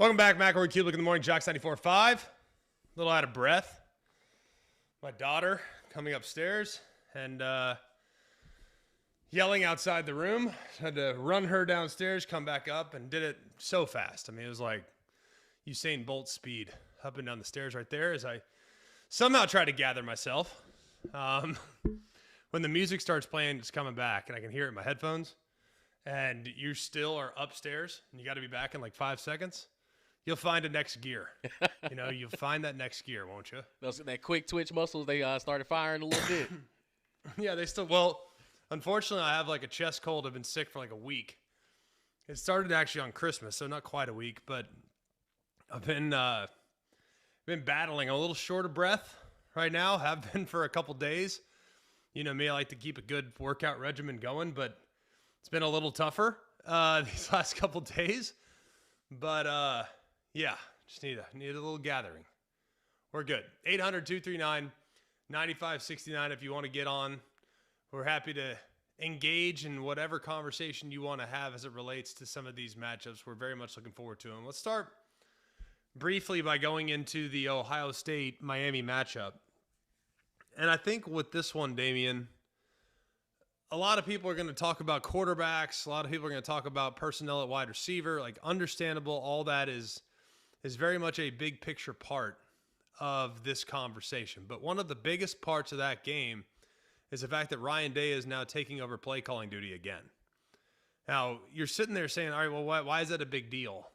Welcome back, McElroy, Cubelic in the morning, Jocks 94.5. A little out of breath. My daughter coming upstairs and yelling outside the room. Had to run her downstairs, come back up, and did it so fast. I mean, it was like Usain Bolt speed up and down the stairs right there as I somehow tried to gather myself. When the music starts playing, it's coming back, and I can hear it in my headphones, and you still are upstairs, and you got to be back in like 5 seconds. You'll find a next gear. You'll find that next gear, won't you? That quick twitch muscles, they started firing a little bit. Yeah, unfortunately, I have like a chest cold. I've been sick for like a week. It started actually on Christmas, so not quite a week, but I've been battling a little short of breath right now. Have been for a couple days. You know me, I like to keep a good workout regimen going, but it's been a little tougher these last couple days. But yeah, just need a little gathering. We're good. 800-239-9569 if you want to get on. We're happy to engage in whatever conversation you want to have as it relates to some of these matchups. We're very much looking forward to them. Let's start briefly by going into the Ohio State-Miami matchup. And I think with this one, Damian, a lot of people are going to talk about quarterbacks. A lot of people are going to talk about personnel at wide receiver. Like, understandable, all that is very much a big picture part of this conversation. But one of the biggest parts of that game is the fact that Ryan Day is now taking over play calling duty again. Now, you're sitting there saying, all right, well, why is that a big deal?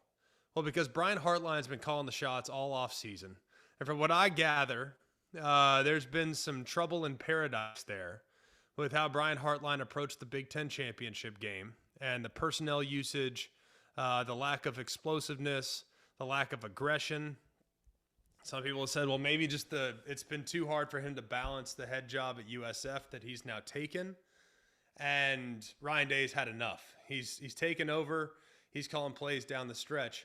Well, because Brian Hartline's been calling the shots all off season. And from what I gather, there's been some trouble in paradise there with how Brian Hartline approached the Big Ten championship game and the personnel usage, the lack of explosiveness, the lack of aggression. Some people have said, well, maybe just it's been too hard for him to balance the head job at USF that he's now taken. And Ryan Day's had enough. He's taken over. He's calling plays down the stretch.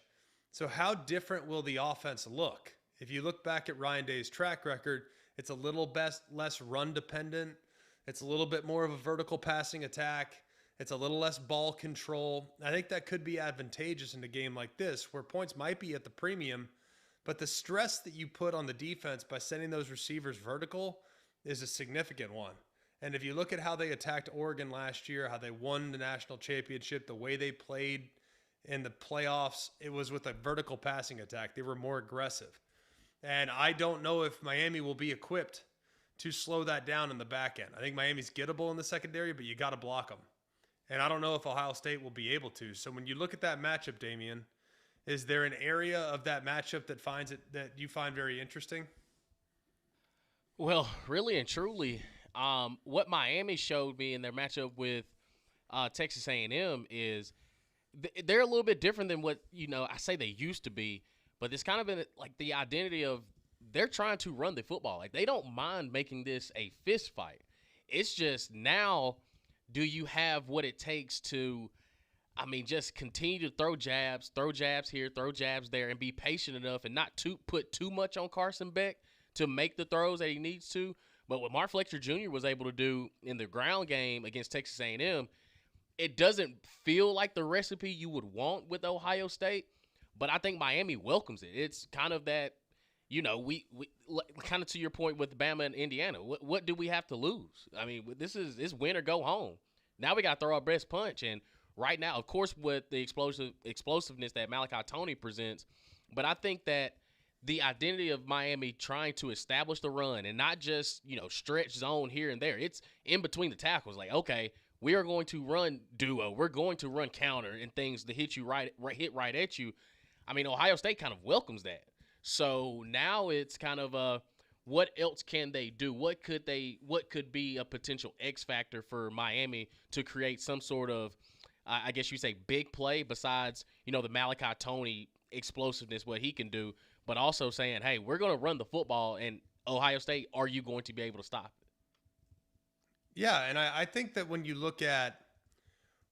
So how different will the offense look? If you look back at Ryan Day's track record, it's a little less run dependent. It's a little bit more of a vertical passing attack. It's a little less ball control. I think that could be advantageous in a game like this where points might be at the premium, but the stress that you put on the defense by sending those receivers vertical is a significant one. And if you look at how they attacked Oregon last year, how they won the national championship, the way they played in the playoffs, it was with a vertical passing attack. They were more aggressive. And I don't know if Miami will be equipped to slow that down in the back end. I think Miami's gettable in the secondary, but you got to block them. And I don't know if Ohio State will be able to. So when you look at that matchup, Damian, is there an area of that matchup that you find very interesting? Well, really and truly, what Miami showed me in their matchup with Texas A&M is they're a little bit different than what, I say they used to be, but it's kind of been like the identity of they're trying to run the football. Like, they don't mind making this a fist fight. It's just now, do you have what it takes to, just continue to throw jabs here, throw jabs there, and be patient enough and not put too much on Carson Beck to make the throws that he needs to. But what Mark Fletcher Jr. was able to do in the ground game against Texas A&M, it doesn't feel like the recipe you would want with Ohio State, but I think Miami welcomes it. It's kind of that, we kind of to your point with Bama and Indiana. What do we have to lose? This is win or go home. Now we got to throw our best punch. And right now, of course, with the explosiveness that Malachi Toney presents, but I think that the identity of Miami trying to establish the run and not just, stretch zone here and there. It's in between the tackles. Like, okay, we are going to run duo. We're going to run counter and things to hit right at you. Ohio State kind of welcomes that. So now it's kind of what else can they do? What could be a potential X factor for Miami to create some sort of, I guess you say, big play besides, the Malachi Toney explosiveness, what he can do, but also saying, hey, we're going to run the football, and Ohio State, are you going to be able to stop it? Yeah, and I think that when you look at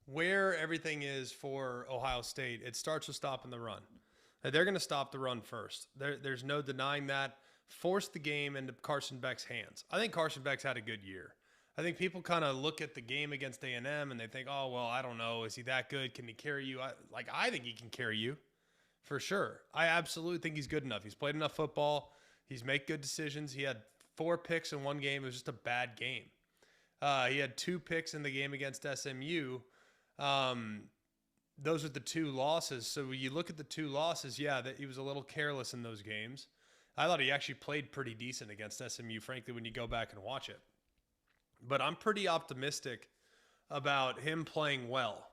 where everything is for Ohio State, it starts with stopping the run. They're going to stop the run first. There's no denying that. Force the game into Carson Beck's hands. I think Carson Beck's had a good year. I think people kind of look at the game against A&M and they think, oh, well, I don't know. Is he that good? Can he carry you? I think he can carry you. for sure. I absolutely think he's good enough. He's played enough football. He's made good decisions. He had 4 picks in one game. It was just a bad game. He had 2 picks in the game against SMU. Those are the 2 losses. So when you look at the 2 losses, that he was a little careless in those games. I thought he actually played pretty decent against SMU, frankly, when you go back and watch it. But I'm pretty optimistic about him playing well.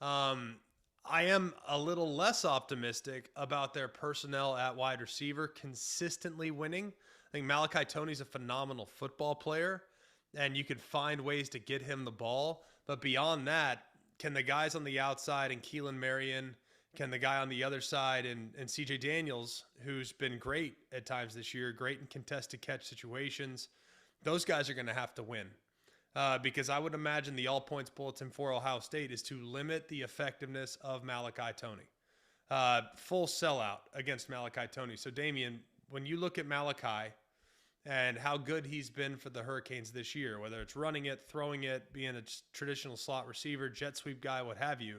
I am a little less optimistic about their personnel at wide receiver consistently winning. I think Malachi Toney's a phenomenal football player, and you could find ways to get him the ball. But beyond that, can the guys on the outside and Keelan Marion, can the guy on the other side and CJ Daniels, who's been great at times this year, great in contested catch situations, those guys are going to have to win. Because I would imagine the all-points bulletin for Ohio State is to limit the effectiveness of Malachi Toney. Full sellout against Malachi Toney. So, Damian, when you look at Malachi and how good he's been for the Hurricanes this year, whether it's running it, throwing it, being a traditional slot receiver, jet sweep guy, what have you,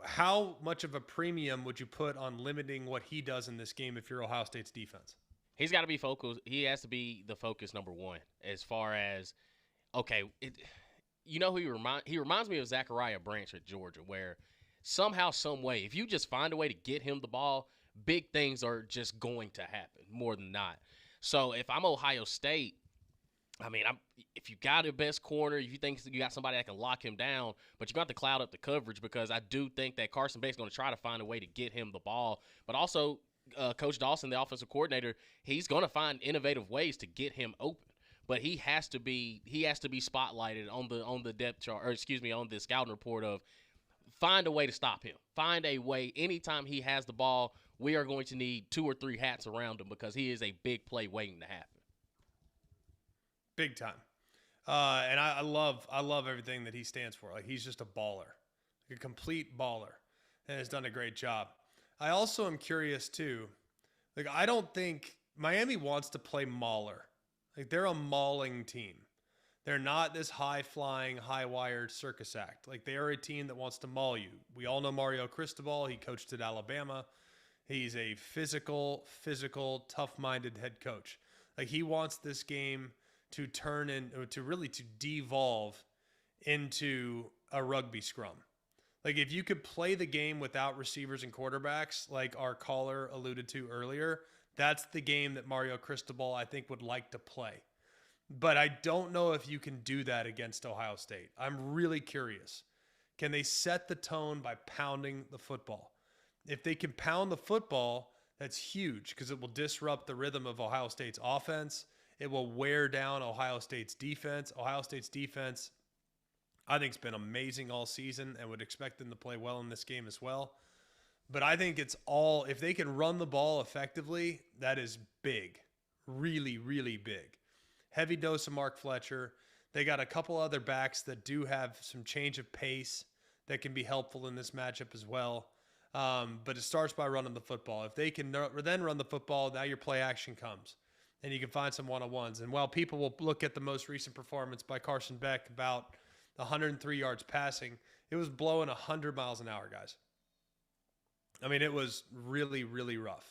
how much of a premium would you put on limiting what he does in this game if you're Ohio State's defense? He's got to be focused. He has to be the focus number one as far as, okay, who he reminds me of Zachariah Branch at Georgia, where somehow, some way, if you just find a way to get him the ball, big things are just going to happen more than not. So if I'm Ohio State, if you got a best corner, if you think you got somebody that can lock him down, but you got to cloud up the coverage, because I do think that Carson Beck's going to try to find a way to get him the ball, but also Coach Dawson, the offensive coordinator, he's going to find innovative ways to get him open. But he has to be spotlighted on the depth chart, on the scouting report of find a way to stop him. Find a way. Anytime he has the ball, we are going to need 2 or 3 hats around him, because he is a big play waiting to happen. Big time. And I love everything that he stands for. Like, he's just a baller, like a complete baller, and has done a great job. I also am curious too. Like, I don't think Miami wants to play mauler. Like, they're a mauling team. They're not this high-flying, high-wired circus act. Like, they are a team that wants to maul you. We all know Mario Cristobal. He coached at Alabama. He's a physical, tough-minded head coach. Like, he wants this game to to devolve into a rugby scrum. Like, if you could play the game without receivers and quarterbacks, like our caller alluded to earlier, that's the game that Mario Cristobal, I think, would like to play. But I don't know if you can do that against Ohio State. I'm really curious. Can they set the tone by pounding the football? If they can pound the football, that's huge, because it will disrupt the rhythm of Ohio State's offense. It will wear down Ohio State's defense. Ohio State's defense, I think, it's been amazing all season, and would expect them to play well in this game as well. But I think it's all, if they can run the ball effectively, that is big. Really, really big. Heavy dose of Mark Fletcher. They got a couple other backs that do have some change of pace that can be helpful in this matchup as well. But it starts by running the football. If they can then run the football, now your play action comes, and you can find some one-on-ones. And while people will look at the most recent performance by Carson Beck, about 103 yards passing, it was blowing 100 miles an hour, guys. I mean, it was really, really rough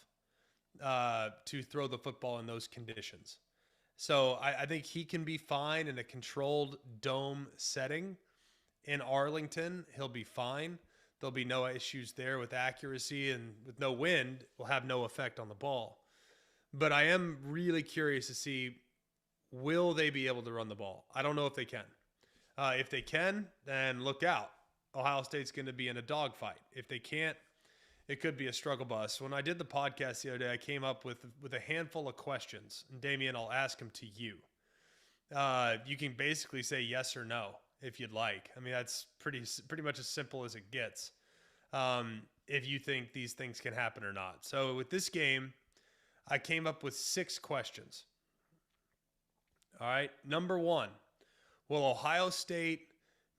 to throw the football in those conditions. So I think he can be fine in a controlled dome setting in Arlington. He'll be fine. There'll be no issues there with accuracy, and with no wind, will have no effect on the ball. But I am really curious to see, will they be able to run the ball? I don't know if they can. If they can, then look out. Ohio State's going to be in a dogfight. If they can't, it could be a struggle bus. When I did the podcast the other day, I came up with a handful of questions. And Damian, I'll ask them to you. You can basically say yes or no if you'd like. I mean, that's pretty much as simple as it gets. If you think these things can happen or not. So with this game, I came up with 6 questions. All right. Number 1, will Ohio State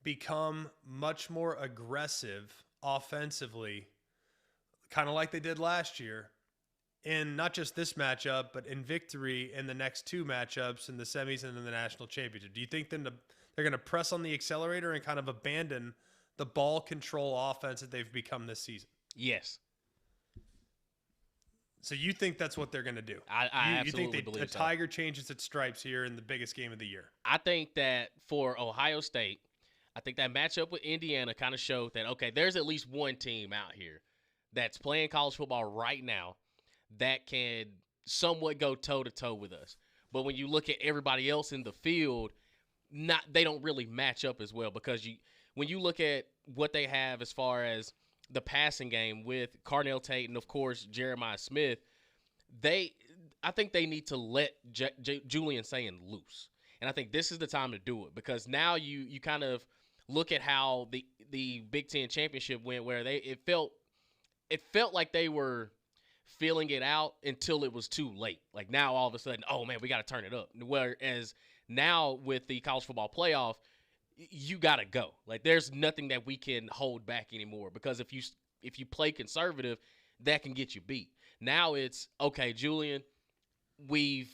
become much more aggressive offensively, kind of like they did last year, in not just this matchup, but in victory in the next 2 matchups in the semis and in the national championship? Do you think they're going to press on the accelerator and kind of abandon the ball control offense that they've become this season? Yes. So you think that's what they're going to do? I absolutely think believe a so. Tiger changes its stripes here in the biggest game of the year? I think that for Ohio State, I think that matchup with Indiana kind of showed that, okay, there's at least one team out here that's playing college football right now that can somewhat go toe-to-toe with us. But when you look at everybody else in the field, they don't really match up as well, because when you look at what they have as far as the passing game with Carnell Tate and, of course, Jeremiah Smith, I think they need to let Julian Sayin loose. And I think this is the time to do it, because now you kind of look at how the Big Ten championship went, where it felt like they were feeling it out until it was too late. Like now all of a sudden, oh man, we got to turn it up. Whereas now with the college football playoff, you got to go. Like there's nothing that we can hold back anymore, because if you play conservative, that can get you beat. Now it's okay, Julian, we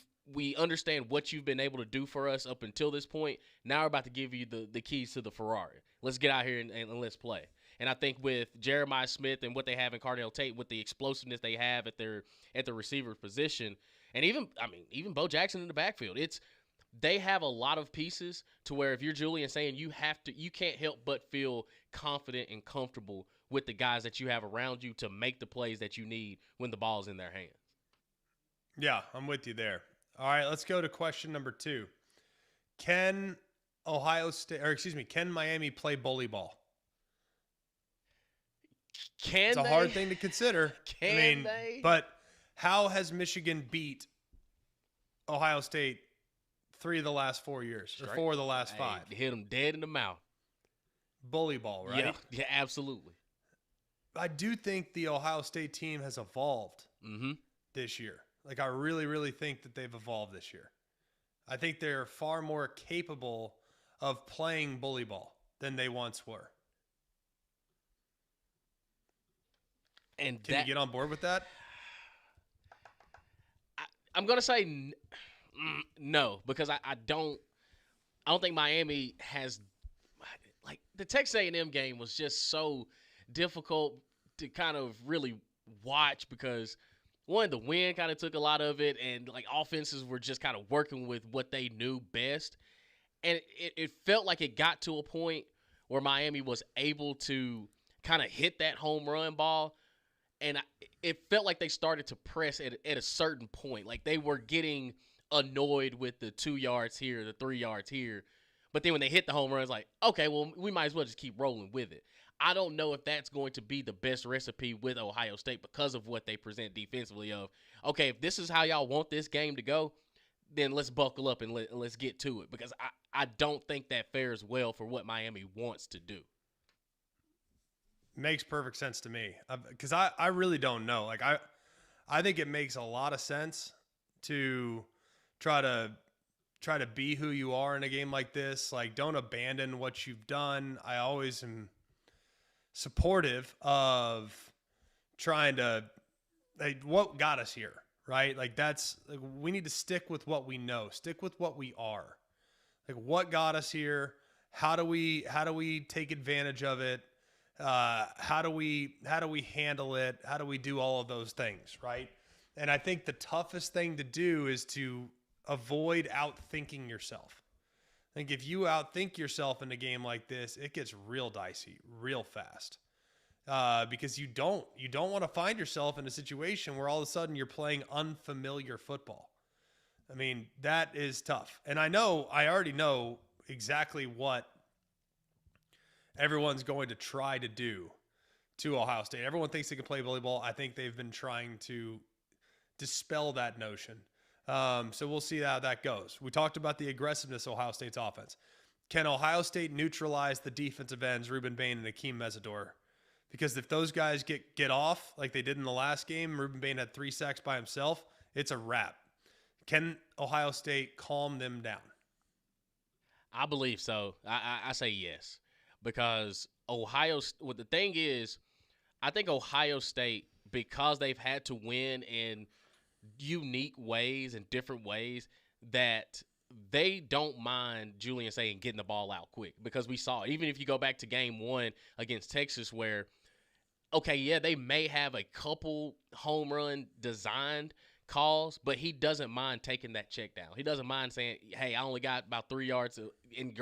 understand what you've been able to do for us up until this point. Now we're about to give you the keys to the Ferrari. Let's get out here and let's play. And I think with Jeremiah Smith and what they have in Carnell Tate, with the explosiveness they have at the receiver position, and even Bo Jackson in the backfield, they have a lot of pieces to where if you're Julian saying you can't help but feel confident and comfortable with the guys that you have around you to make the plays that you need when the ball's in their hands. Yeah, I'm with you there. All right, let's go to question number 2. Can Miami play bully ball? It's a hard thing to consider. Can they? But how has Michigan beat Ohio State 3 of the last 4 years, or 4 of the last 5? Hit them dead in the mouth. Bully ball, right? Yeah, absolutely. I do think the Ohio State team has evolved this year. Like, I really, really think that they've evolved this year. I think they're far more capable of playing bully ball than they once were. And Can you get on board with that? I'm going to say no, because I don't think Miami has, like, the Texas A&M game was just so difficult to kind of really watch, because one, the wind kind of took a lot of it, and like offenses were just kind of working with what they knew best. And it felt like it got to a point where Miami was able to kind of hit that home run ball. And it felt like they started to press at a certain point. Like they were getting annoyed with the 2 yards here, the 3 yards here. But then when they hit the home run, it's like, okay, well, we might as well just keep rolling with it. I don't know if that's going to be the best recipe with Ohio State, because of what they present defensively of, okay, if this is how y'all want this game to go, then let's buckle up and let's get to it. Because I don't think that fares well for what Miami wants to do. Makes perfect sense to me, because I really don't know. Like I think it makes a lot of sense to try to be who you are in a game like this. Like, don't abandon what you've done. I always am supportive of trying to, like, what got us here, right? Like that's, like, we need to stick with what we know, stick with what we are. Like, what got us here? How do we take advantage of it? How do we handle it? How do we do all of those things, right? And I think the toughest thing to do is to avoid outthinking yourself. I think if you outthink yourself in a game like this, it gets real dicey, real fast. Because you don't want to find yourself in a situation where all of a sudden you're playing unfamiliar football. I mean, that is tough. And I already know exactly what everyone's going to try to do to Ohio State. Everyone thinks they can play bully ball. I think they've been trying to dispel that notion. So we'll see how that goes. We talked about the aggressiveness of Ohio State's offense. Can Ohio State neutralize the defensive ends, Ruben Bain and Akeem Mesidor? Because if those guys get off like they did in the last game, Ruben Bain had 3 sacks by himself, it's a wrap. Can Ohio State calm them down? I believe so. I say yes, because the thing is, I think Ohio State, because they've had to win in unique ways and different ways, that they don't mind Julian saying getting the ball out quick, because we saw, even if you go back to game 1 against Texas, where okay, yeah, they may have a couple home run designed calls, but he doesn't mind taking that check down. He doesn't mind saying, "Hey, I only got about 3 yards in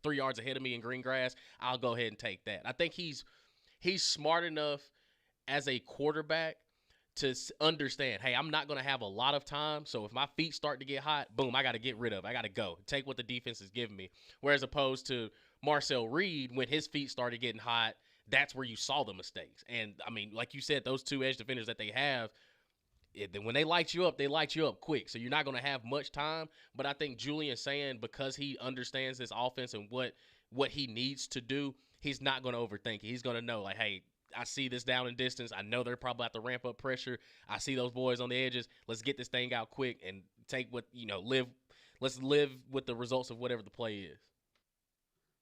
3 yards ahead of me in green grass. I'll go ahead and take that." I think he's smart enough as a quarterback to understand, hey, I'm not going to have a lot of time. So if my feet start to get hot, boom, I got to get rid of it. I got to go. Take what the defense is giving me. Whereas opposed to Marcel Reed, when his feet started getting hot, that's where you saw the mistakes. And, I mean, like you said, those two edge defenders that they have, when they light you up quick. So you're not going to have much time. But I think Julian saying, because he understands this offense and what he needs to do, he's not going to overthink it. He's going to know, like, hey, I see this down in distance. I know they're probably have to ramp up pressure. I see those boys on the edges. Let's get this thing out quick and take what, let's live with the results of whatever the play is.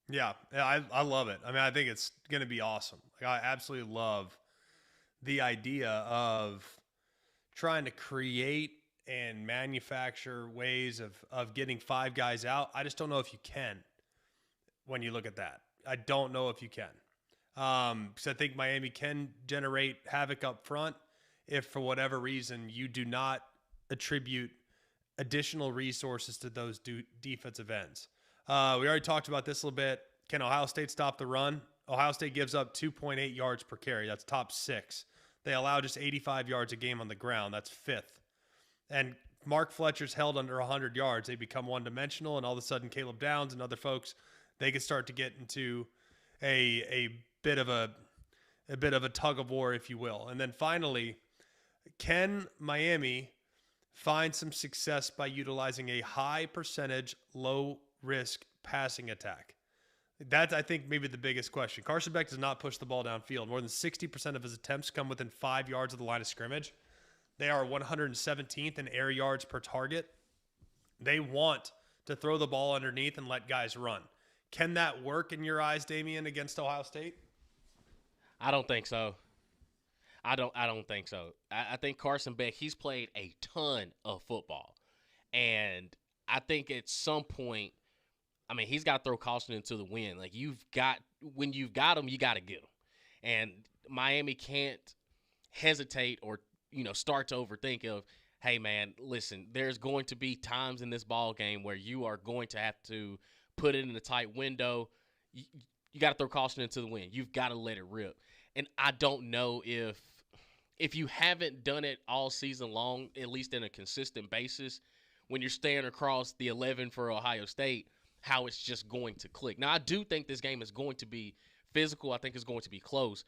Yeah, I love it. I mean, I think it's going to be awesome. Like, I absolutely love the idea of trying to create and manufacture ways of getting five guys out. I just don't know if you can when you look at that. I don't know if you can. Because I think Miami can generate havoc up front if for whatever reason you do not attribute additional resources to those defensive ends. We already talked about this a little bit. Can Ohio State stop the run? Ohio State gives up 2.8 yards per carry. That's top 6. They allow just 85 yards a game on the ground. That's 5th. And Mark Fletcher's held under 100 yards. They become one-dimensional, and all of a sudden Caleb Downs and other folks, they can start to get into a bit of a tug of war, if you will. And then finally, can Miami find some success by utilizing a high percentage, low risk passing attack? That's, I think, maybe the biggest question. Carson Beck does not push the ball downfield. More than 60% of his attempts come within 5 yards of the line of scrimmage. They are 117th in air yards per target. They want to throw the ball underneath and let guys run. Can that work in your eyes, Damian, against Ohio State? I don't think so. I don't think so. I think Carson Beck, he's played a ton of football. And I think at some point, I mean, he's got to throw caution into the wind. Like, when you've got him, you got to get him. And Miami can't hesitate or, start to overthink of, hey, man, listen, there's going to be times in this ball game where you are going to have to put it in a tight window. You got to throw caution into the wind. You've got to let it rip. And I don't know if you haven't done it all season long, at least in a consistent basis, when you're staying across the 11 for Ohio State, how it's just going to click. Now, I do think this game is going to be physical. I think it's going to be close.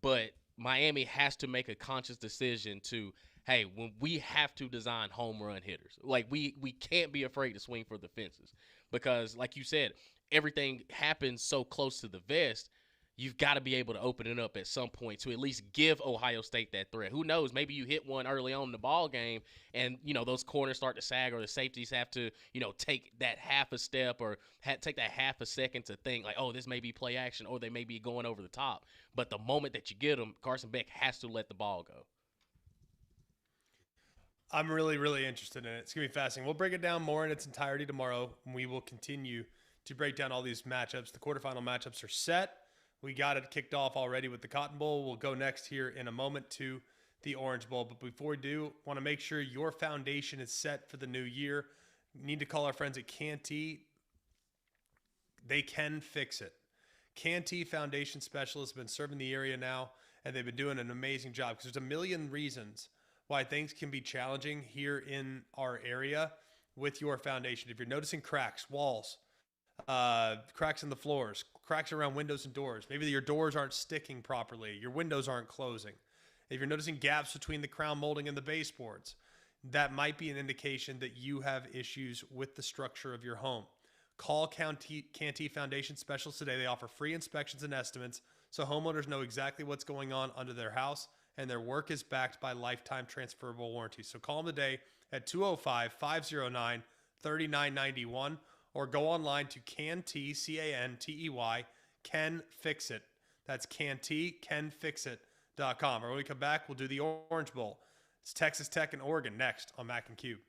But Miami has to make a conscious decision to, hey, when we have to design home run hitters. Like, we can't be afraid to swing for the fences. Because, like you said, everything happens so close to the vest, you've got to be able to open it up at some point to at least give Ohio State that threat. Who knows? Maybe you hit one early on in the ball game and, those corners start to sag or the safeties have to, take that half a step or take that half a second to think like, oh, this may be play action or they may be going over the top. But the moment that you get them, Carson Beck has to let the ball go. I'm really, really interested in it. It's going to be fascinating. We'll break it down more in its entirety tomorrow, and we will continue to break down all these matchups. The quarterfinal matchups are set. We got it kicked off already with the Cotton Bowl. We'll go next here in a moment to the Orange Bowl. But before we do, want to make sure your foundation is set for the new year. You need to call our friends at Canty. They can fix it. Canty Foundation Specialists have been serving the area now, and they've been doing an amazing job because there's a million reasons why things can be challenging here in our area with your foundation. If you're noticing cracks, walls, cracks in the floors, cracks around windows and doors. Maybe your doors aren't sticking properly. Your windows aren't closing. If you're noticing gaps between the crown molding and the baseboards, that might be an indication that you have issues with the structure of your home. Call Canty Foundation Specialists today. They offer free inspections and estimates so homeowners know exactly what's going on under their house, and their work is backed by lifetime transferable warranties. So call them today at 205-509-3991 or go online to Cantey, C-A-N-T-E-Y, Can Fix It. That's Cantey, canfixit.com. Or when we come back, we'll do the Orange Bowl. It's Texas Tech and Oregon next on Mac and Cube.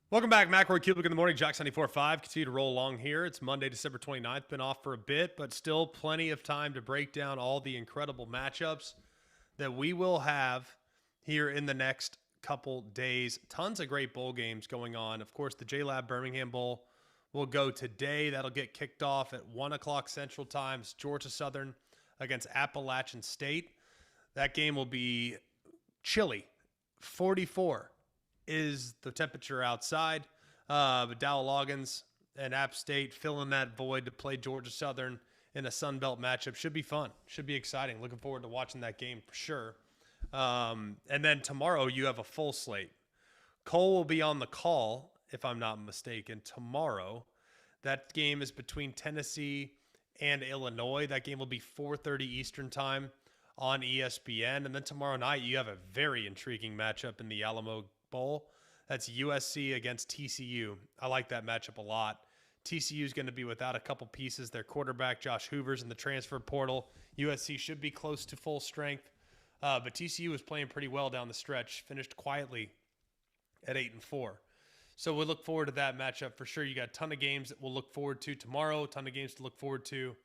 Welcome back, McElroy, Cubelic in the morning. Jack 94.5. Continue to roll along here. It's Monday, December 29th. Been off for a bit, but still plenty of time to break down all the incredible matchups that we will have here in the next couple days. Tons of great bowl games going on. Of course, the J-Lab Birmingham Bowl will go today. That'll get kicked off at 1 o'clock Central Time. It's Georgia Southern against Appalachian State. That game will be chilly. 44 is the temperature outside. But Dow Loggins and App State filling that void to play Georgia Southern in a Sun Belt matchup. Should be fun. Should be exciting. Looking forward to watching that game for sure. And then tomorrow you have a full slate. Cole will be on the call, if I'm not mistaken, tomorrow. That game is between Tennessee and Illinois. That game will be 4:30 Eastern time on ESPN. And then tomorrow night you have a very intriguing matchup in the Alamo Bowl. That's USC against TCU. I like that matchup a lot. TCU is going to be without a couple pieces. Their quarterback, Josh Hoover's in the transfer portal. USC should be close to full strength. But TCU was playing pretty well down the stretch. Finished quietly at 8-4. So we'll look forward to that matchup for sure. You got a ton of games that we'll look forward to tomorrow. A ton of games to look forward to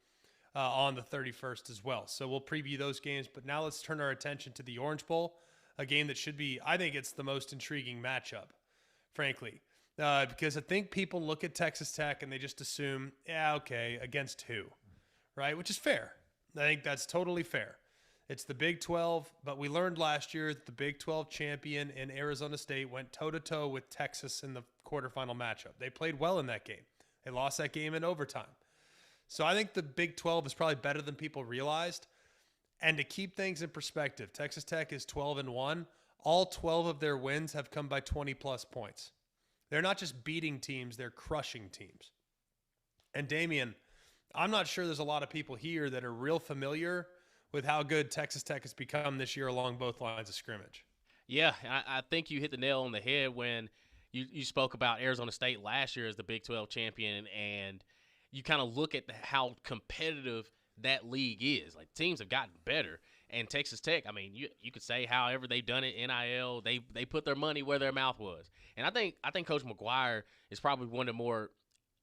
on the 31st as well. So we'll preview those games. But now let's turn our attention to the Orange Bowl. A game that should be, I think it's the most intriguing matchup, frankly, because I think people look at Texas Tech and they just assume, yeah, okay, against who, right? Which is fair. I think that's totally fair. It's the Big 12, but we learned last year that the Big 12 champion in Arizona State went toe-to-toe with Texas in the quarterfinal matchup. They played well in that game. They lost that game in overtime. So I think the Big 12 is probably better than people realized. And to keep things in perspective, Texas Tech is 12-1. All 12 of their wins have come by 20-plus points. They're not just beating teams, they're crushing teams. And Damian, I'm not sure there's a lot of people here that are real familiar with how good Texas Tech has become this year along both lines of scrimmage. Yeah, I think you hit the nail on the head when you spoke about Arizona State last year as the Big 12 champion, and you kind of look at how competitive that league is. Like, teams have gotten better, and Texas Tech, I mean, you could say however they've done it, NIL, they put their money where their mouth was. And I think Coach McGuire is probably one of the more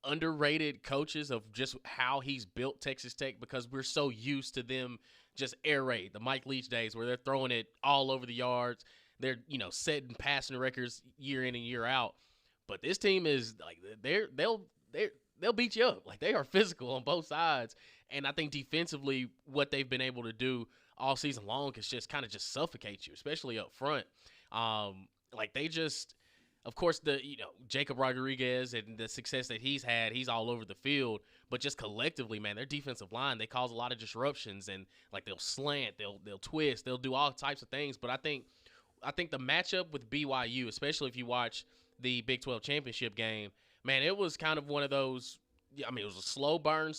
underrated coaches of just how he's built Texas Tech, because we're so used to them just air raid, the Mike Leach days where they're throwing it all over the yards. They're, setting passing records year in and year out. But this team is like, they'll beat you up. Like, they are physical on both sides. And I think defensively, what they've been able to do all season long is just kind of just suffocate you, especially up front. Like, they just, of course, Jacob Rodriguez and the success that he's had, he's all over the field. But just collectively, man, their defensive line, they cause a lot of disruptions, and like, they'll slant, they'll twist, they'll do all types of things. But I think the matchup with BYU, especially if you watch the Big 12 championship game, man, it was kind of one of those. I mean, it was a slow burn,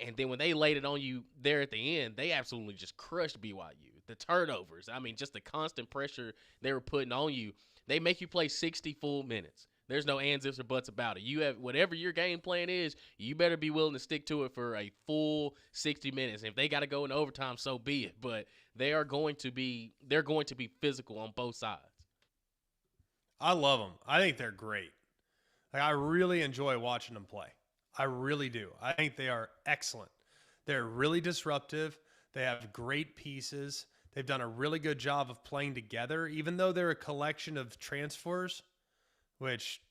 and then when they laid it on you there at the end, they absolutely just crushed BYU. The turnovers, I mean, just the constant pressure they were putting on you. They make you play 60 full minutes. There's no ands, ifs, or buts about it. You have whatever your game plan is, you better be willing to stick to it for a full 60 minutes. And if they got to go into overtime, so be it. But they're going to be physical on both sides. I love them. I think they're great. Like, I really enjoy watching them play. I really do. I think they are excellent. They're really disruptive. They have great pieces. They've done a really good job of playing together, even though they're a collection of transfers, which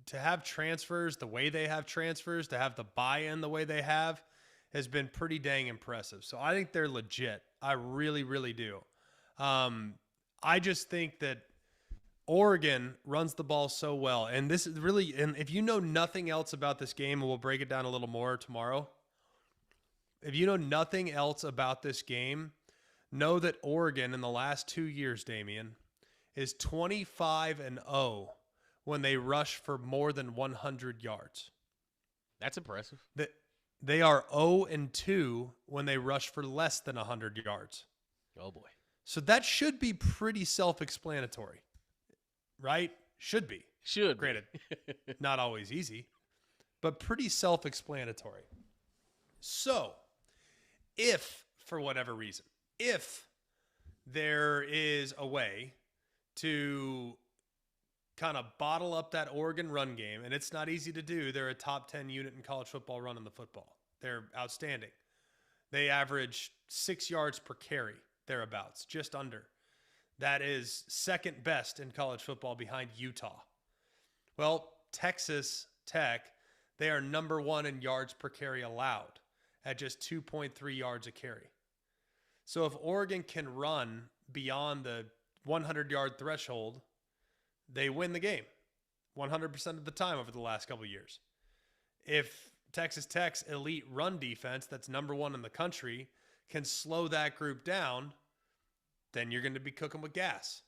to have transfers the way they have transfers, to have the buy-in the way they have, has been pretty dang impressive. So I think they're legit. I really, really do. I just think that Oregon runs the ball so well. And this is really, and if you know nothing else about this game, and we'll break it down a little more tomorrow. If you know nothing else about this game, know that Oregon in the last 2 years, Damian, is 25-0 when they rush for more than 100 yards. That's impressive. They are 0-2 when they rush for less than 100 yards. Oh, boy. So that should be pretty self-explanatory. Right? Should be. Granted, not always easy, but pretty self-explanatory. So, if, for whatever reason, if there is a way to kind of bottle up that Oregon run game, and it's not easy to do. They're a top 10 unit in college football running the football. They're outstanding. They average 6 yards per carry, thereabouts, just under. That is second best in college football behind Utah. Well, Texas Tech, they are number one in yards per carry allowed at just 2.3 yards a carry. So if Oregon can run beyond the 100-yard threshold, they win the game 100% of the time over the last couple of years. If Texas Tech's elite run defense, that's number one in the country, can slow that group down, then you're going to be cooking with gas.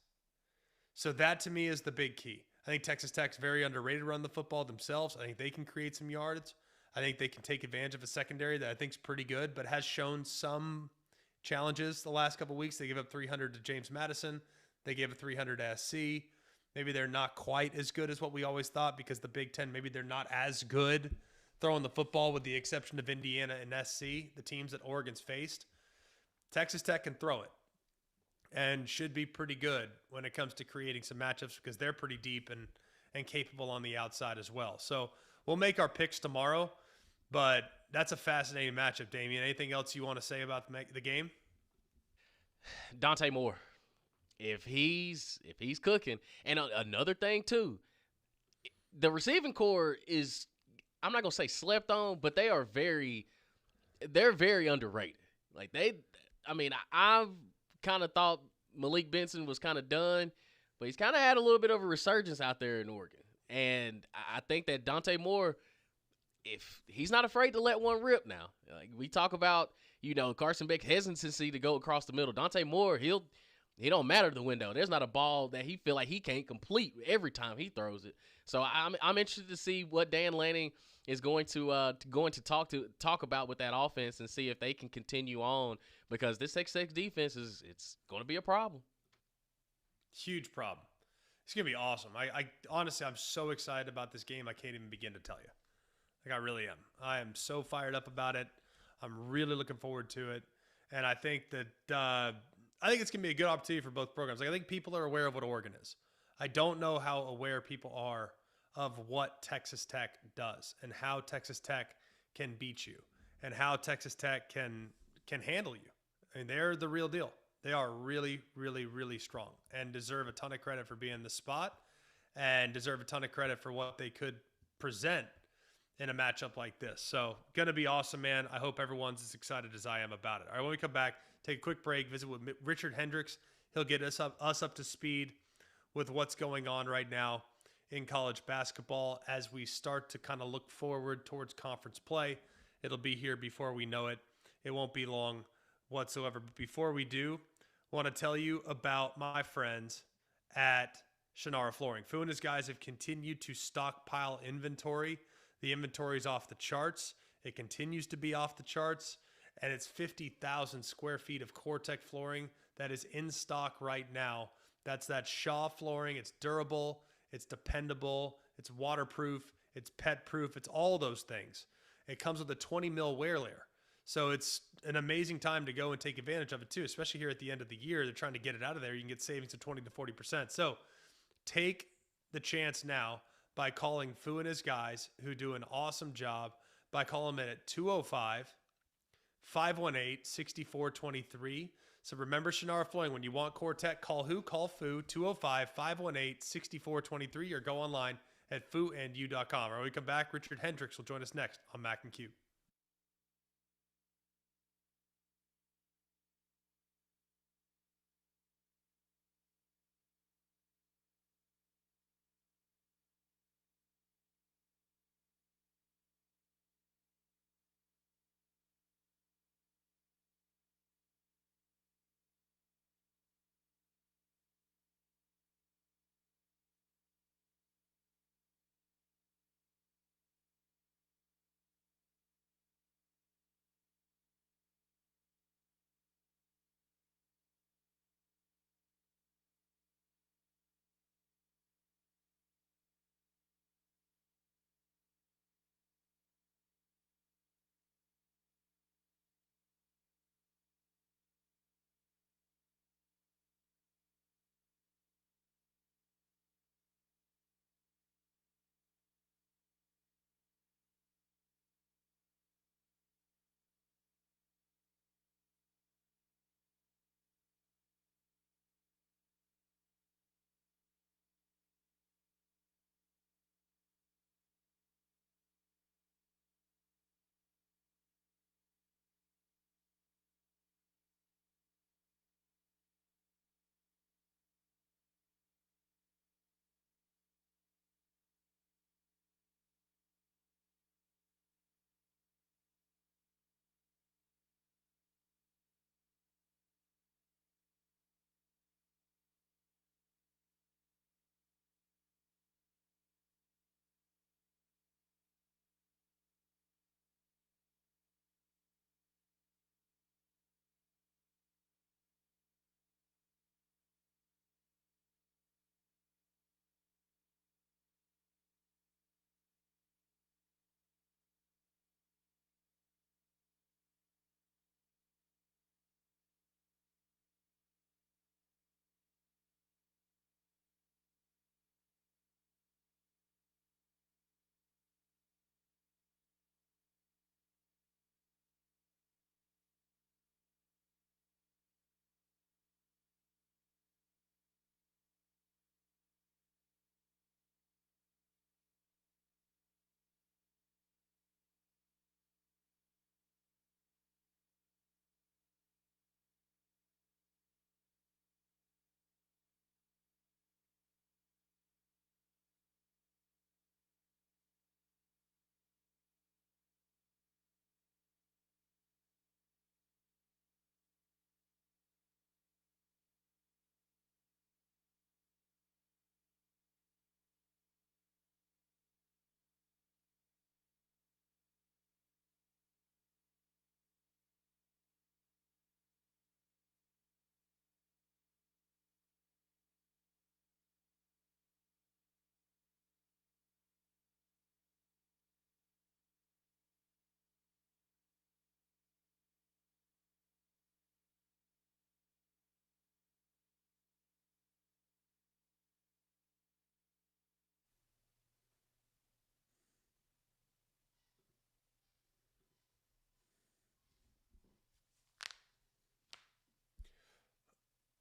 So that to me is the big key. I think Texas Tech's very underrated run the football themselves. I think they can create some yards. I think they can take advantage of a secondary that I think is pretty good, but has shown some challenges the last couple of weeks. They gave up 300 to James Madison. They gave up 300 to SC. Maybe they're not quite as good as what we always thought because the Big Ten, maybe they're not as good throwing the football with the exception of Indiana and SC, the teams that Oregon's faced. Texas Tech can throw it and should be pretty good when it comes to creating some matchups because they're pretty deep and capable on the outside as well. So we'll make our picks tomorrow, but that's a fascinating matchup, Damian. Anything else you want to say about the game? Dante Moore, if he's cooking, and another thing too, the receiving core is, I'm not gonna say slept on, but they're very underrated. Like I've kind of thought Malik Benson was kind of done, but he's kind of had a little bit of a resurgence out there in Oregon, and I think that Dante Moore, if he's not afraid to let one rip now, like we talk about, Carson Beck's hesitancy to go across the middle. Dante Moore, he don't matter the window. There's not a ball that he feel like he can't complete every time he throws it. So I'm interested to see what Dan Lanning is going to talk about with that offense and see if they can continue on, because this Texas defense it's going to be a problem. Huge problem. It's going to be awesome. I honestly, I'm so excited about this game. I can't even begin to tell you. Like I really am. I am so fired up about it. I'm really looking forward to it. And I think that I think it's going to be a good opportunity for both programs. Like I think people are aware of what Oregon is. I don't know how aware people are of what Texas Tech does and how Texas Tech can beat you and how Texas Tech can handle you. I mean, they're the real deal. They are really, really, really strong and deserve a ton of credit for being in the spot and deserve a ton of credit for what they could present in a matchup like this. So going to be awesome, man. I hope everyone's as excited as I am about it. All right, when we come back, take a quick break, visit with Richard Hendricks. He'll get us up to speed with what's going on right now in college basketball as we start to kind of look forward towards conference play. It'll be here before we know it. It won't be long whatsoever. But before we do, I want to tell you about my friends at Shannara Flooring. Fu and his guys have continued to stockpile inventory. The inventory is off the charts. It continues to be off the charts. And it's 50,000 square feet of Core-Tech flooring that is in stock right now. That's that Shaw flooring. It's durable. It's dependable. It's waterproof. It's pet-proof. It's all those things. It comes with a 20 mil wear layer. So it's an amazing time to go and take advantage of it too, especially here at the end of the year. They're trying to get it out of there. You can get savings of 20 to 40%. So take the chance now by calling Fu and his guys, who do an awesome job, by calling them at 205-518-6423. So remember Shannara Flooring, when you want Core-Tech, call who? Call Fu, 205-518-6423, or go online at fuandyou.com. When we come back, Richard Hendricks will join us next on Mac and Q.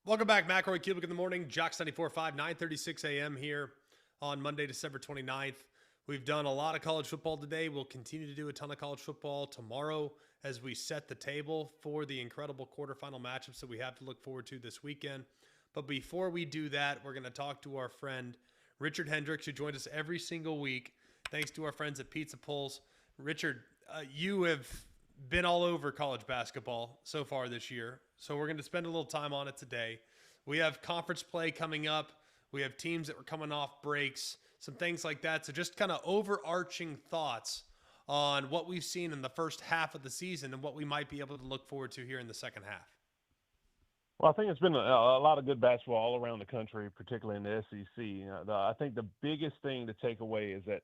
Welcome back, McElroy, Cubelic in the morning. Jocks 94.5, 9:36 a.m. here on Monday, December 29th. We've done a lot of college football today. We'll continue to do a ton of college football tomorrow as we set the table for the incredible quarterfinal matchups that we have to look forward to this weekend. But before we do that, we're going to talk to our friend Richard Hendricks, who joins us every single week. Thanks to our friends at Pizza Pulse. Richard, you have been all over college basketball so far this year, so we're going to spend a little time on it today. We have conference play coming up. We have teams that were coming off breaks, some things like that. So just kind of overarching thoughts on what we've seen in the first half of the season and what we might be able to look forward to here in the second half. Well, I think it's been a lot of good basketball all around the country, particularly in the SEC. I think the biggest thing to take away is that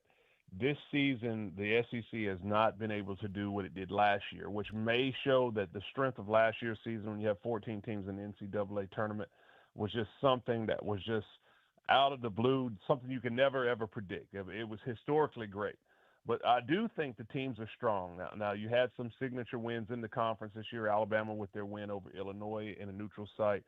this season, the SEC has not been able to do what it did last year, which may show that the strength of last year's season, when you have 14 teams in the NCAA tournament, was just something that was just out of the blue, something you can never, ever predict. It was historically great. But I do think the teams are strong. Now you had some signature wins in the conference this year. Alabama with their win over Illinois in a neutral site.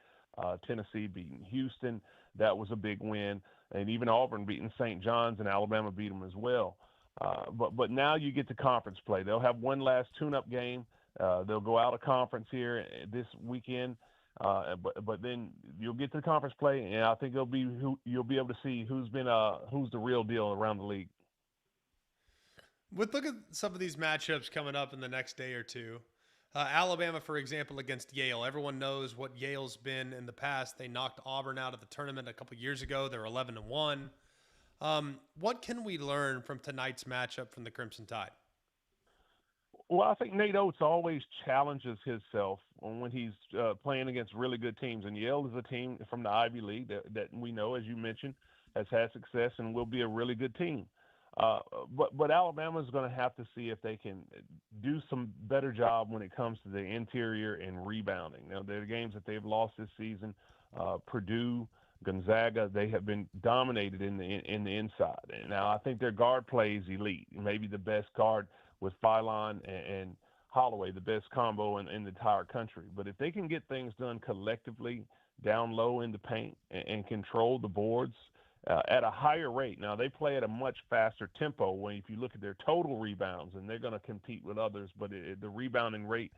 Tennessee beating Houston. That was a big win. And even Auburn beating St. John's, and Alabama beat them as well. But now you get to conference play. They'll have one last tune-up game. They'll go out of conference here this weekend. But then you'll get to the conference play, and I think you'll be able to see who's the real deal around the league. Look at some of these matchups coming up in the next day or two. Alabama, for example, against Yale. Everyone knows what Yale's been in the past. They knocked Auburn out of the tournament a couple years ago. They're 11-1. What can we learn from tonight's matchup from the Crimson Tide? Well, I think Nate Oates always challenges himself when he's playing against really good teams. And Yale is a team from the Ivy League that we know, as you mentioned, has had success and will be a really good team. But Alabama is going to have to see if they can do some better job when it comes to the interior and rebounding. Now, there are games that they've lost this season. Purdue, Gonzaga, they have been dominated in the inside. And now I think their guard play is elite. Maybe the best guard with Philon and Holloway, the best combo in the entire country. But if they can get things done collectively down low in the paint and control the boards at a higher rate. Now, they play at a much faster tempo when if you look at their total rebounds, and they're going to compete with others, but the rebounding rate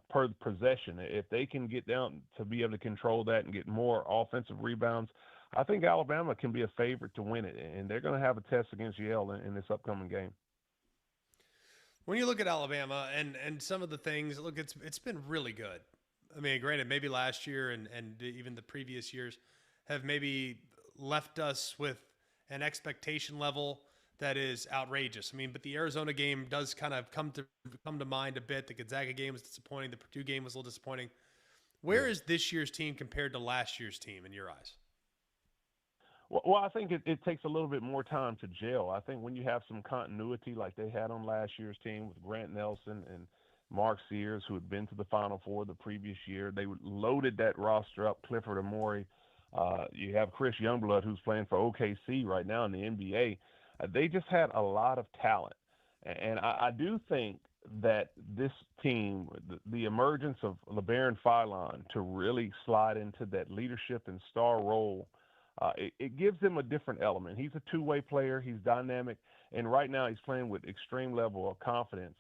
per possession, if they can get down to be able to control that and get more offensive rebounds, I think Alabama can be a favorite to win it, and they're going to have a test against Yale in this upcoming game. When you look at Alabama and some of the things, look, it's been really good. I mean, granted, maybe last year and even the previous years have maybe left us with an expectation level that is outrageous. I mean, but the Arizona game does kind of come to mind a bit. The Gonzaga game was disappointing. The Purdue game was a little disappointing. Where is this year's team compared to last year's team in your eyes? Well, I think it takes a little bit more time to gel. I think when you have some continuity like they had on last year's team with Grant Nelson and Mark Sears, who had been to the Final Four the previous year, they loaded that roster up. Clifford Amore. You have Chris Youngblood, who's playing for OKC right now in the NBA. They just had a lot of talent. And I do think that this team, the emergence of LeBaron Philon to really slide into that leadership and star role, it gives him a different element. He's a two-way player. He's dynamic. And right now he's playing with extreme level of confidence.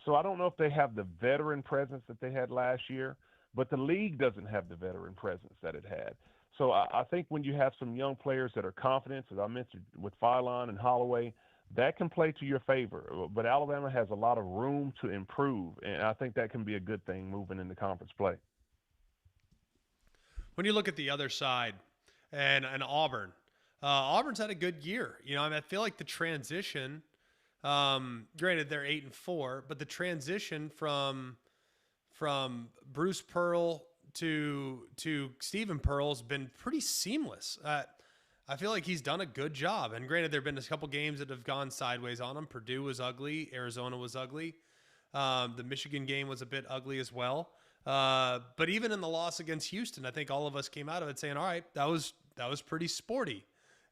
So I don't know if they have the veteran presence that they had last year, but the league doesn't have the veteran presence that it had. So I think when you have some young players that are confident, as I mentioned with Philon and Holloway, that can play to your favor. But Alabama has a lot of room to improve, and I think that can be a good thing moving into conference play. When you look at the other side and Auburn, Auburn's had a good year. You know, I mean, I feel like the transition, granted they're 8-4, but the transition from Bruce Pearl to Stephen Pearl has been pretty seamless. I feel like he's done a good job. And granted, there have been a couple games that have gone sideways on him. Purdue was ugly. Arizona was ugly. The Michigan game was a bit ugly as well. But even in the loss against Houston, I think all of us came out of it saying, all right, that was pretty sporty.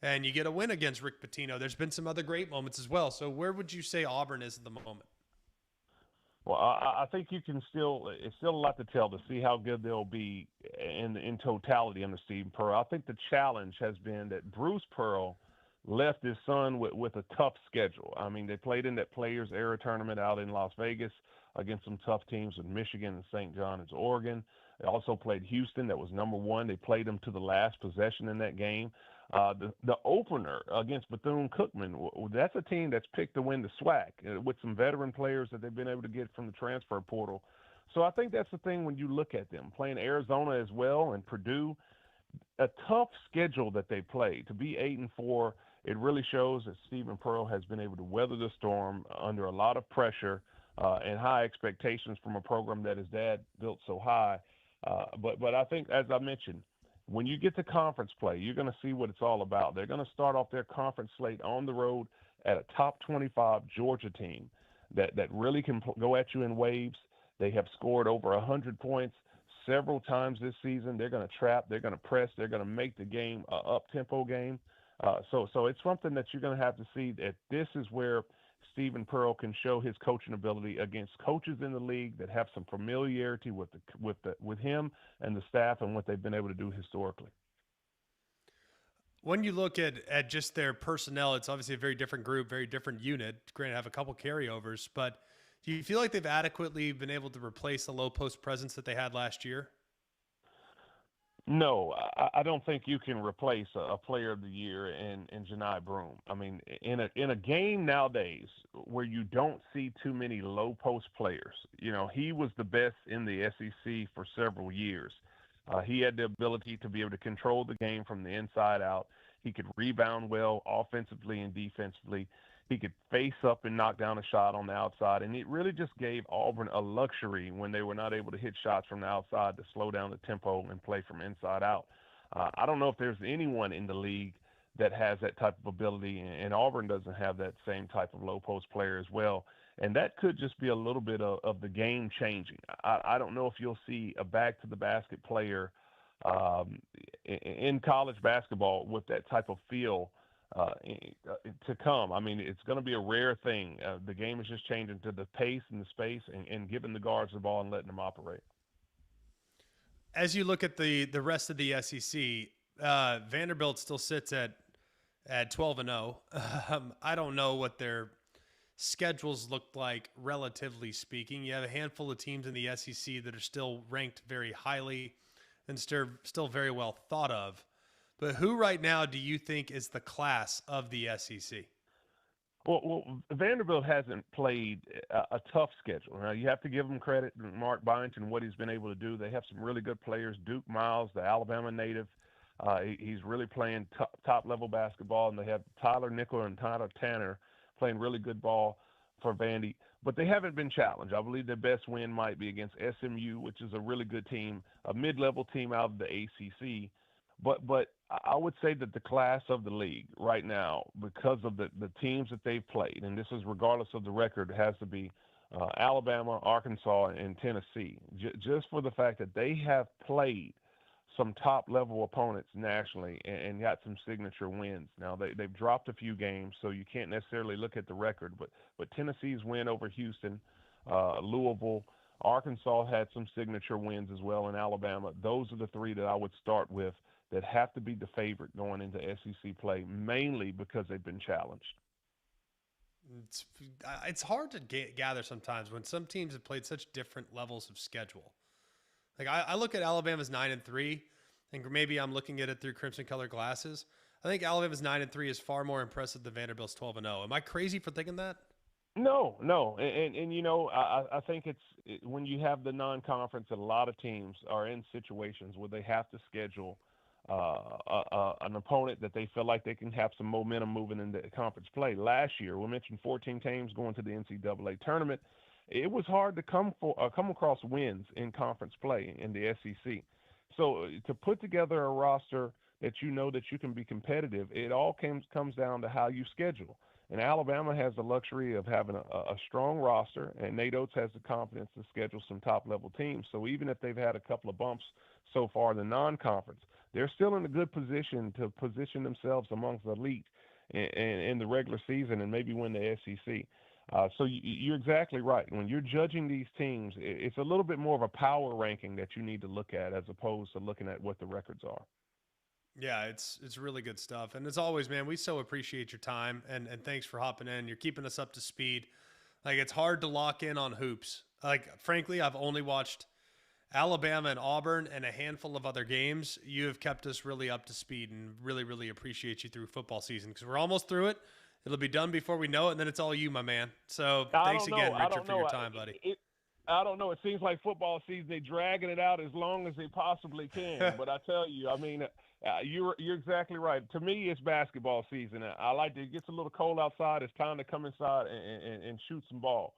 And you get a win against Rick Pitino. There's been some other great moments as well. So where would you say Auburn is at the moment? Well, I think you can still. It's still a lot to tell to see how good they'll be in totality under Steve Pearl. I think the challenge has been that Bruce Pearl left his son with a tough schedule. I mean, they played in that Players Era tournament out in Las Vegas against some tough teams in Michigan and St. John's, Oregon. They also played Houston, that was number one. They played them to the last possession in that game. The opener against Bethune-Cookman, that's a team that's picked to win the SWAC with some veteran players that they've been able to get from the transfer portal. So I think that's the thing when you look at them. Playing Arizona as well and Purdue, a tough schedule that they played. To be 8-4, it really shows that Stephen Pearl has been able to weather the storm under a lot of pressure and high expectations from a program that his dad built so high. But I think, as I mentioned, when you get to conference play, you're going to see what it's all about. They're going to start off their conference slate on the road at a top 25 Georgia team that really can go at you in waves. They have scored over 100 points several times this season. They're going to trap. They're going to press. They're going to make the game an up-tempo game. So it's something that you're going to have to see that this is where Stephen Pearl can show his coaching ability against coaches in the league that have some familiarity with him and the staff and what they've been able to do historically. When you look at just their personnel, it's obviously a very different group, very different unit. Granted, have a couple carryovers, but do you feel like they've adequately been able to replace the low post presence that they had last year? No, I don't think you can replace a player of the year in Janai Broome. I mean, in a game nowadays where you don't see too many low post players, he was the best in the SEC for several years. He had the ability to be able to control the game from the inside out. He could rebound well offensively and defensively. He could face up and knock down a shot on the outside, and it really just gave Auburn a luxury when they were not able to hit shots from the outside to slow down the tempo and play from inside out. I don't know if there's anyone in the league that has that type of ability, and Auburn doesn't have that same type of low post player as well. And that could just be a little bit of the game changing. I don't know if you'll see a back to the basket player in college basketball with that type of feel to come. I mean, it's going to be a rare thing. The game is just changing to the pace and the space and giving the guards the ball and letting them operate. As you look at the rest of the SEC, Vanderbilt still sits at 12-0. I don't know what their schedules look like, relatively speaking. You have a handful of teams in the SEC that are still ranked very highly and still very well thought of. But who right now do you think is the class of the SEC? Well, Vanderbilt hasn't played a tough schedule. Now, you have to give them credit, Mark Byington, what he's been able to do. They have some really good players. Duke Miles, the Alabama native, he's really playing top-level basketball, and they have Tyler Nickel and Tyler Tanner playing really good ball for Vandy. But they haven't been challenged. I believe their best win might be against SMU, which is a really good team, a mid-level team out of the ACC. But I would say that the class of the league right now, because of the teams that they've played, and this is regardless of the record, has to be Alabama, Arkansas, and Tennessee, just for the fact that they have played some top-level opponents nationally and got some signature wins. Now, they've dropped a few games, so you can't necessarily look at the record, but Tennessee's win over Houston, Louisville, Arkansas had some signature wins as well, in Alabama. Those are the three that I would start with that have to be the favorite going into SEC play, mainly because they've been challenged. It's hard to gather sometimes when some teams have played such different levels of schedule. Like I look at Alabama's 9-3, and maybe I'm looking at it through crimson-colored glasses. I think Alabama's 9-3 is far more impressive than Vanderbilt's 12-0. Am I crazy for thinking that? No, and I think it's when you have the non-conference, a lot of teams are in situations where they have to schedule an opponent that they feel like they can have some momentum moving into conference play. Last year, we mentioned 14 teams going to the NCAA tournament. It was hard to come across wins in conference play in the SEC. So to put together a roster that that you can be competitive, it all comes down to how you schedule. And Alabama has the luxury of having a strong roster, and Nate Oates has the confidence to schedule some top-level teams. So even if they've had a couple of bumps so far in the non-conference, they're still in a good position to position themselves amongst the elite in the regular season and maybe win the SEC. So you're exactly right. When you're judging these teams, it's a little bit more of a power ranking that you need to look at as opposed to looking at what the records are. Yeah, it's really good stuff. And as always, man, we so appreciate your time and thanks for hopping in. You're keeping us up to speed. Like it's hard to lock in on hoops. Like frankly, I've only watched Alabama and Auburn and a handful of other games. You have kept us really up to speed and really, really appreciate you through football season because we're almost through it. It'll be done before we know it, and then it's all you, my man. So I thanks don't know. again, I Richard, don't for know. your time, buddy. I don't know. It seems like football season, they're dragging it out as long as they possibly can. But I tell you, I mean, you're exactly right. To me, it's basketball season. I like to. It gets a little cold outside. It's time to come inside and shoot some ball.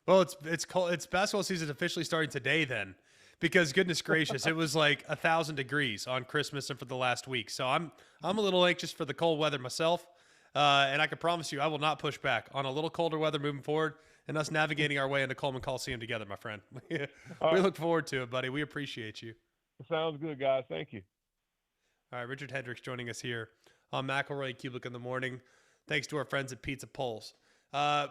Well, it's cold. It's basketball season officially starting today then, because goodness gracious, it was like 1,000 degrees on Christmas and for the last week. So I'm a little anxious for the cold weather myself, and I can promise you I will not push back on a little colder weather moving forward and us navigating our way into Coleman Coliseum together, my friend. We look forward to it, buddy. We appreciate you. Sounds good, guys. Thank you. All right, Richard Hendricks joining us here on McElroy and Cubelic in the morning. Thanks to our friends at Pizza Pulse.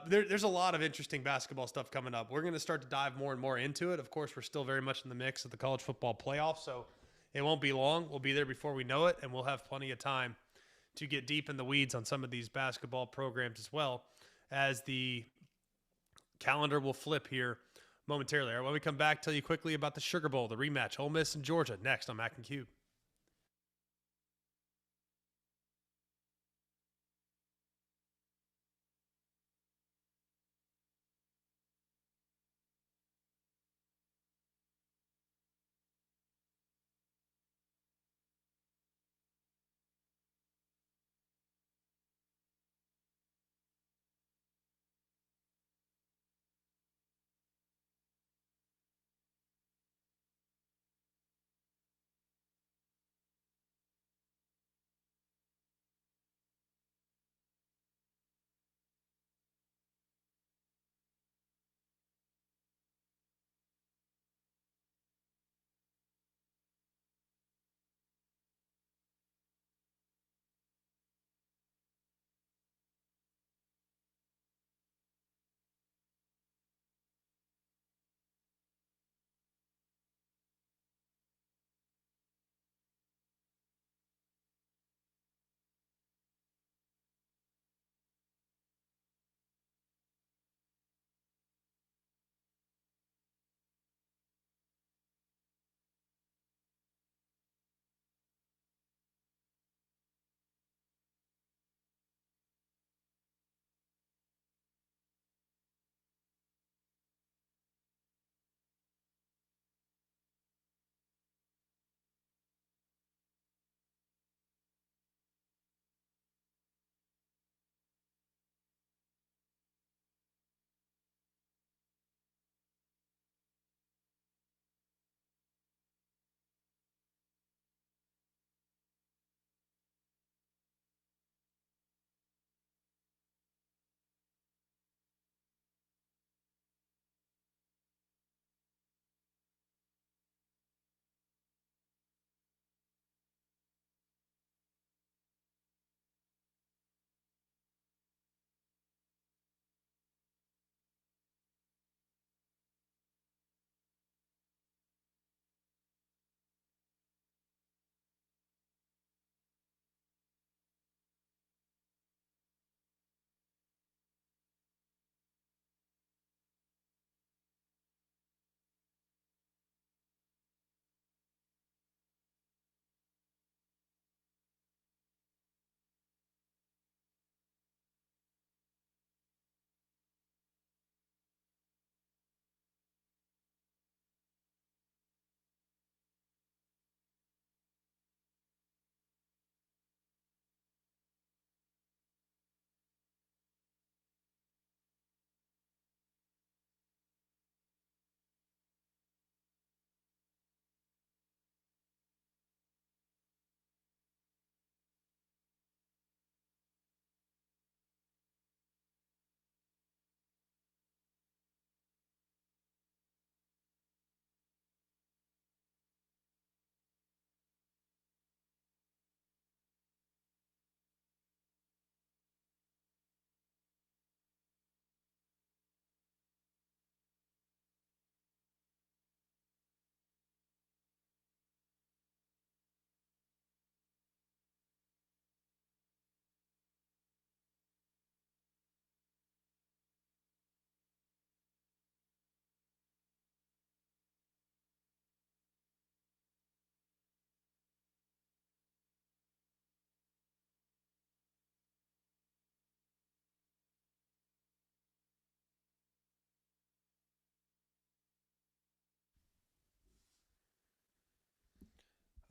There's a lot of interesting basketball stuff coming up. We're going to start to dive more and more into it. Of course, we're still very much in the mix of the college football playoffs, so it won't be long. We'll be there before we know it, and we'll have plenty of time to get deep in the weeds on some of these basketball programs as well as the calendar will flip here momentarily. All right, when we come back, tell you quickly about the Sugar Bowl, the rematch, Ole Miss and Georgia, next on Mac and Cube.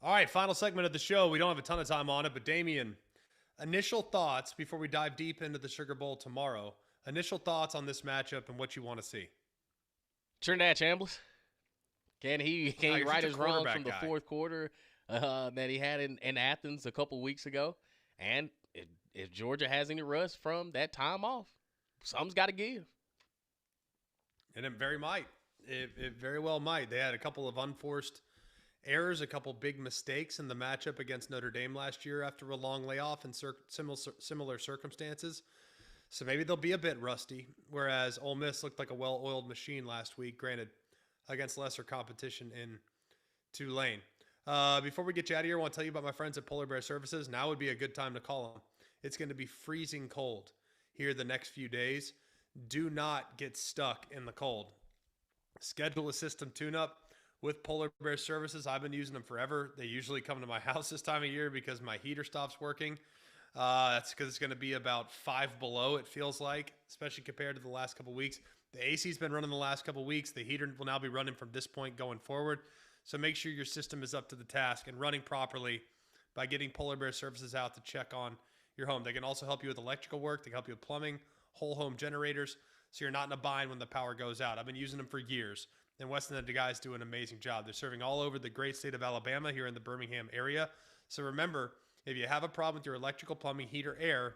All right, final segment of the show. We don't have a ton of time on it, but Damian, initial thoughts before we dive deep into the Sugar Bowl tomorrow. Initial thoughts on this matchup and what you want to see. Trinidad Chambliss. Can he right his wrongs from the fourth quarter that he had in Athens a couple weeks ago? And if Georgia has any rust from that time off, something's got to give. And it very might. It very well might. They had a couple of unforced errors, a couple big mistakes in the matchup against Notre Dame last year after a long layoff in similar circumstances. So maybe they'll be a bit rusty, whereas Ole Miss looked like a well-oiled machine last week, granted, against lesser competition in Tulane. Before we get you out of here, I want to tell you about my friends at Polar Bear Services. Now would be a good time to call them. It's going to be freezing cold here the next few days. Do not get stuck in the cold. Schedule a system tune-up with Polar Bear Services. I've been using them forever. They usually come to my house this time of year because my heater stops working. That's because it's going to be about 5 below, it feels like, especially compared to the last couple weeks. The AC's been running the last couple weeks. The heater will now be running from this point going forward. So make sure your system is up to the task and running properly by getting Polar Bear Services out to check on your home. They can also help you with electrical work. They can help you with plumbing, whole home generators, so you're not in a bind when the power goes out. I've been using them for years. And Weston and the guys do an amazing job. They're serving all over the great state of Alabama here in the Birmingham area. So remember, if you have a problem with your electrical, plumbing, heat, or air,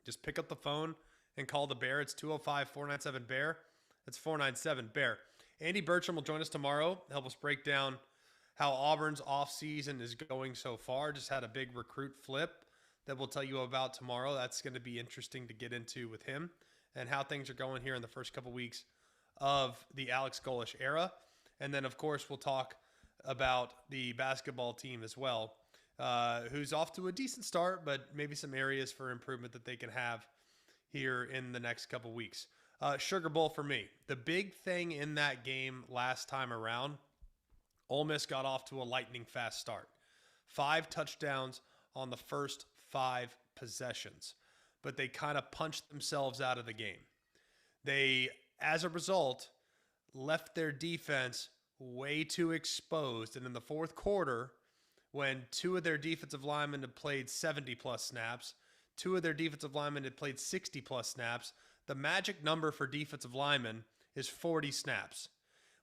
just pick up the phone and call the Bear. It's 205-497-BEAR. That's 497-BEAR. Andy Bertram will join us tomorrow to help us break down how Auburn's offseason is going so far. Just had a big recruit flip that we'll tell you about tomorrow. That's going to be interesting to get into with him and how things are going here in the first couple weeks of the Alex Golesh era. And then, of course, we'll talk about the basketball team as well, who's off to a decent start, but maybe some areas for improvement that they can have here in the next couple weeks. Sugar Bowl for me. The big thing in that game last time around, Ole Miss got off to a lightning fast start. 5 touchdowns on the first 5 possessions, but they kind of punched themselves out of the game. They, as a result, left their defense way too exposed. And in the fourth quarter, when 2 of their defensive linemen had played 70-plus snaps, 2 of their defensive linemen had played 60-plus snaps, the magic number for defensive linemen is 40 snaps.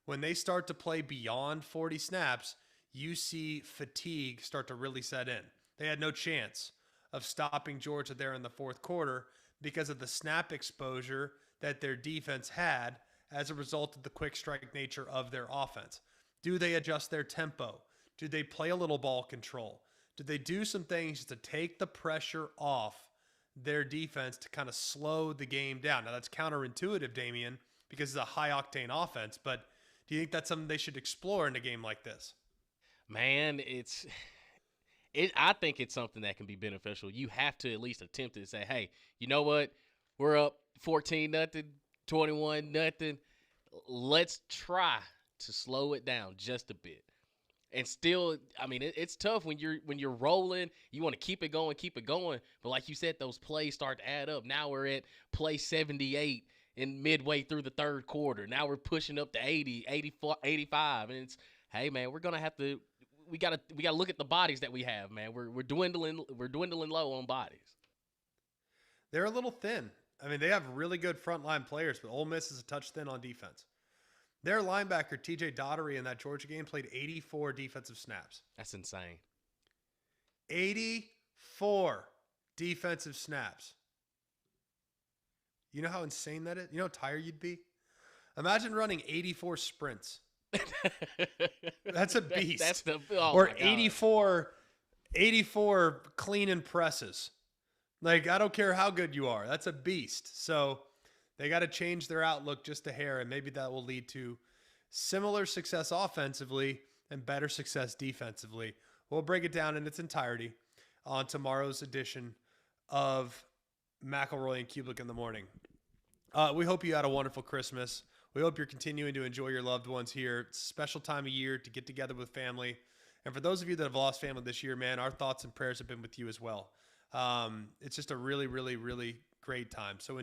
When they start to play beyond 40 snaps, you see fatigue start to really set in. They had no chance of stopping Georgia there in the fourth quarter because of the snap exposure that their defense had as a result of the quick strike nature of their offense. Do they adjust their tempo? Do they play a little ball control? Do they do some things to take the pressure off their defense to kind of slow the game down? Now, that's counterintuitive, Damian, because it's a high-octane offense, but do you think that's something they should explore in a game like this? Man, I think it's something that can be beneficial. You have to at least attempt it and say, hey, you know what? We're up 14-0, 21-0. Let's try to slow it down just a bit. And still, I mean, it's tough when you're rolling. You want to keep it going. But like you said, those plays start to add up. Now we're at play 78 in midway through the third quarter. Now we're pushing up to 80, 84, 85. And it's, hey, man, we're going to have to – we gotta look at the bodies that we have, man. We're dwindling low on bodies. They're a little thin. I mean, they have really good frontline players, but Ole Miss is a touch thin on defense. Their linebacker, TJ Daugherty, in that Georgia game played 84 defensive snaps. That's insane. 84 defensive snaps. You know how insane that is? You know how tired you'd be? Imagine running 84 sprints. That's a beast. Or 84 clean and presses. Like, I don't care how good you are. That's a beast. So they got to change their outlook just a hair, and maybe that will lead to similar success offensively and better success defensively. We'll break it down in its entirety on tomorrow's edition of McElroy and Cubelic in the Morning. We hope you had a wonderful Christmas. We hope you're continuing to enjoy your loved ones here. It's a special time of year to get together with family. And for those of you that have lost family this year, man, our thoughts and prayers have been with you as well. It's just a really, really, really great time. So